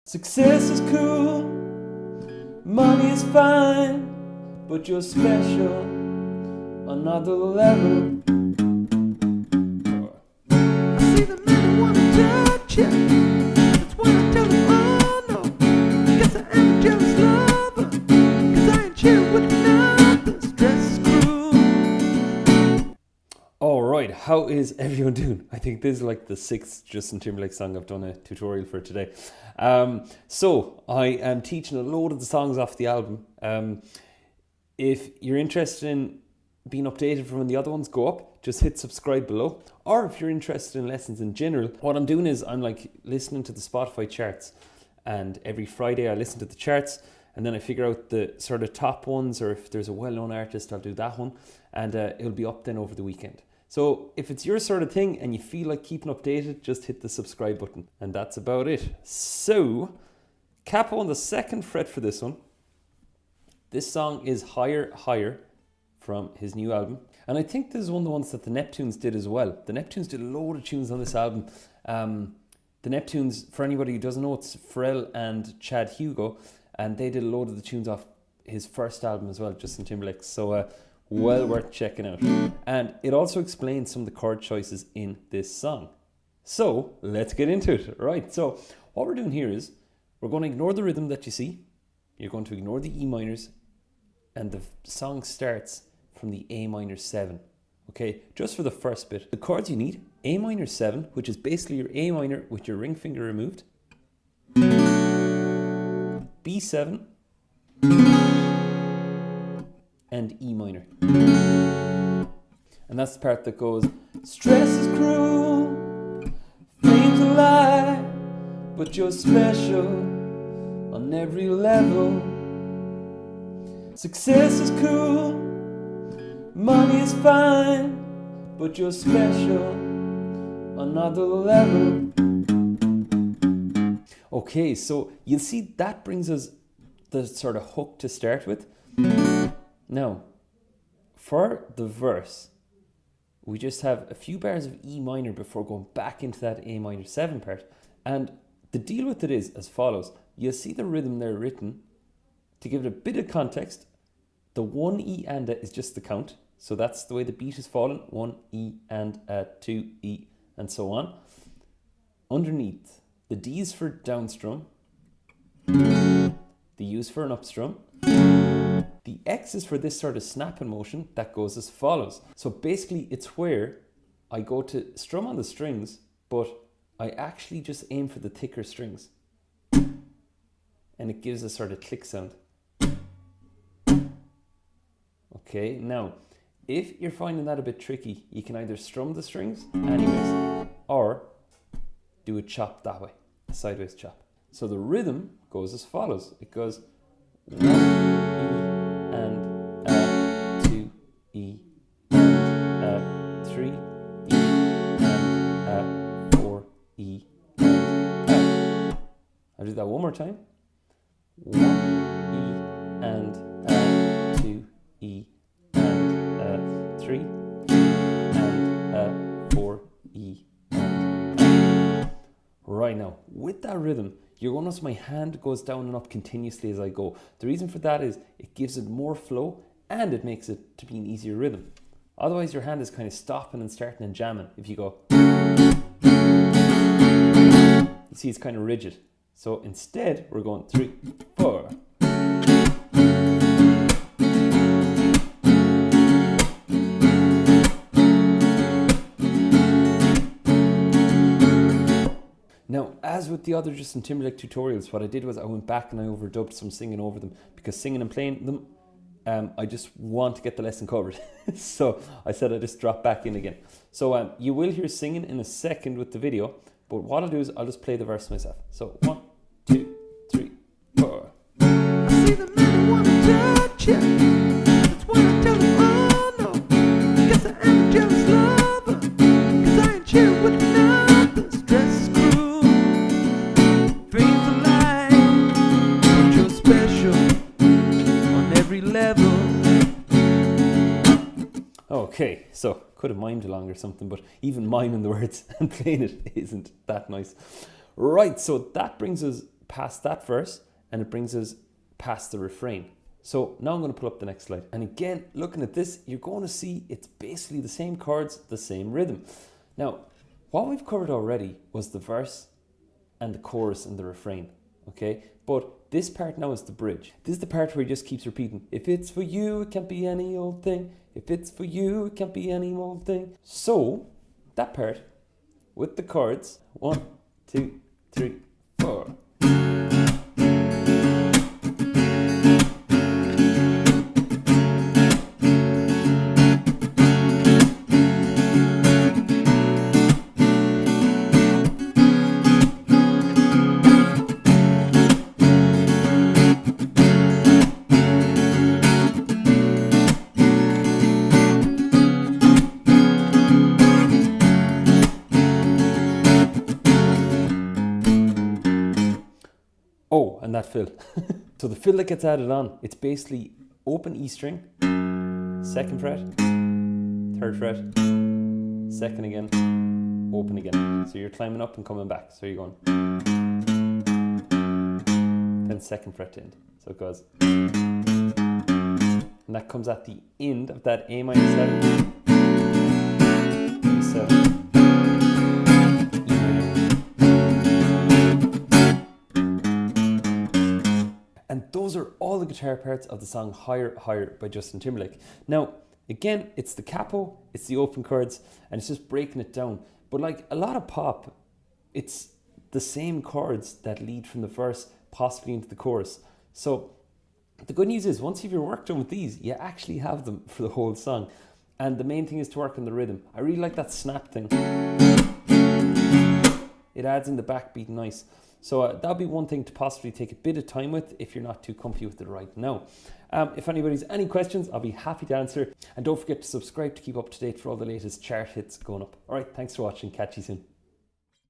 Success is cool, money is fine, but you're special, another level. I see the men wanna touch ya, that's when I tell them, oh no, I guess I am a jealous lover, 'cause I ain't chill with another. Stress is cruel. Alright, how is everyone doing? I think this is like the 6th Justin Timberlake song I've done a tutorial for today. So I am teaching a load of the songs off the album. If you're interested in being updated from when the other ones go up, just hit subscribe below. Or if you're interested in lessons in general, what I'm doing is I'm like listening to the Spotify charts, and every Friday I listen to the charts and then I figure out the sort of top ones, or if there's a well-known artist I'll do that one, and it'll be up then over the weekend. So if it's your sort of thing and you feel like keeping updated, just hit the subscribe button. And that's about it. So, Capo on the 2nd fret for this one. This song is Higher, Higher from his new album. And I think this is one of the ones that the Neptunes did as well. The Neptunes did a load of tunes on this album. The Neptunes, for anybody who doesn't know, it's Pharrell and Chad Hugo. And they did a load of the tunes off his first album as well, Justin Timberlake. So, well worth checking out. And it also explains some of the chord choices in this song. So let's get into it. Right, so what we're doing here is we're going to ignore the rhythm that you see. You're going to ignore the E minors, and the song starts from the A minor 7. Okay, just for the first bit. The chords you need: A minor 7, which is basically your A minor with your ring finger removed, B7, and E minor. And that's the part that goes, stress is cruel, fame's a lie, but you're special on every level. Success is cool, money is fine, but you're special, another level. Okay, so you'll see that brings us the sort of hook to start with. Now, for the verse, we just have a few bars of E minor before going back into that A minor 7 part. And the deal with it is as follows. You'll see the rhythm there written. To give it a bit of context, the 1 E and a is just the count. So that's the way the beat is fallen. 1 E and a, 2 E, and so on. Underneath, the D is for downstrum, the U is for an upstrum. The X is for this sort of snapping motion that goes as follows. So basically it's where I go to strum on the strings, but I actually just aim for the thicker strings. And it gives a sort of click sound. Okay, now, if you're finding that a bit tricky, you can either strum the strings anyways, or do a chop that way, a sideways chop. So the rhythm goes as follows. It goes 1 E and a, 2 E and a, 3 E and a, 4 E and a. I'll do that one more time. 1 E and a, 2 E and a, 3 and a, 4 E and a. Right now, with that rhythm, you're going to notice my hand goes down and up continuously as I go. The reason for that is it gives it more flow and it makes it to be an easier rhythm. Otherwise, your hand is kind of stopping and starting and jamming. If you go, you see it's kind of rigid. So instead, we're going 3, 4. Now, as with the other Justin Timberlake tutorials, what I did was I went back and I overdubbed some singing over them, because singing and playing them, I just want to get the lesson covered. So I said I just drop back in again. So you will hear singing in a second with the video, but what I'll do is I'll just play the verse myself. So 1, 2, 3, 4. I see the men wanna touch ya, that's when I tell them, oh no, I guess I am a jealous lover, 'cause I ain't chill with another. Stress is cruel, dreams are lying, but you're special on every level. Okay, so could have mimed along or something, but even miming the words and playing it isn't that nice. Right, so that brings us past that verse and it brings us past the refrain. So now I'm going to pull up the next slide. And again, looking at this, you're going to see it's basically the same chords, the same rhythm. Now, what we've covered already was the verse and the chorus and the refrain, okay? But this part now is the bridge. This is the part where he just keeps repeating, if it's for you, it can't be any old thing. If it's for you, it can't be any old thing. So, that part with the chords, 1, 2, 3, 4. Oh, and that fill. So the fill that gets added on, it's basically open E string, 2nd fret, 3rd fret, 2nd again, open again. So you're climbing up and coming back. So you're going, then 2nd fret to end. So it goes, and that comes at the end of that A minor 7, E7. And those are all the guitar parts of the song Higher, Higher by Justin Timberlake. Now, again, it's the capo, it's the open chords, and it's just breaking it down. But like a lot of pop, it's the same chords that lead from the verse possibly into the chorus. So the good news is once you've your work done with these, you actually have them for the whole song. And the main thing is to work on the rhythm. I really like that snap thing. It adds in the backbeat nice. So that'll be one thing to possibly take a bit of time with if you're not too comfy with it right now. If anybody's any questions, I'll be happy to answer. And don't forget to subscribe to keep up to date for all the latest chart hits going up. All right, thanks for watching. Catch you soon.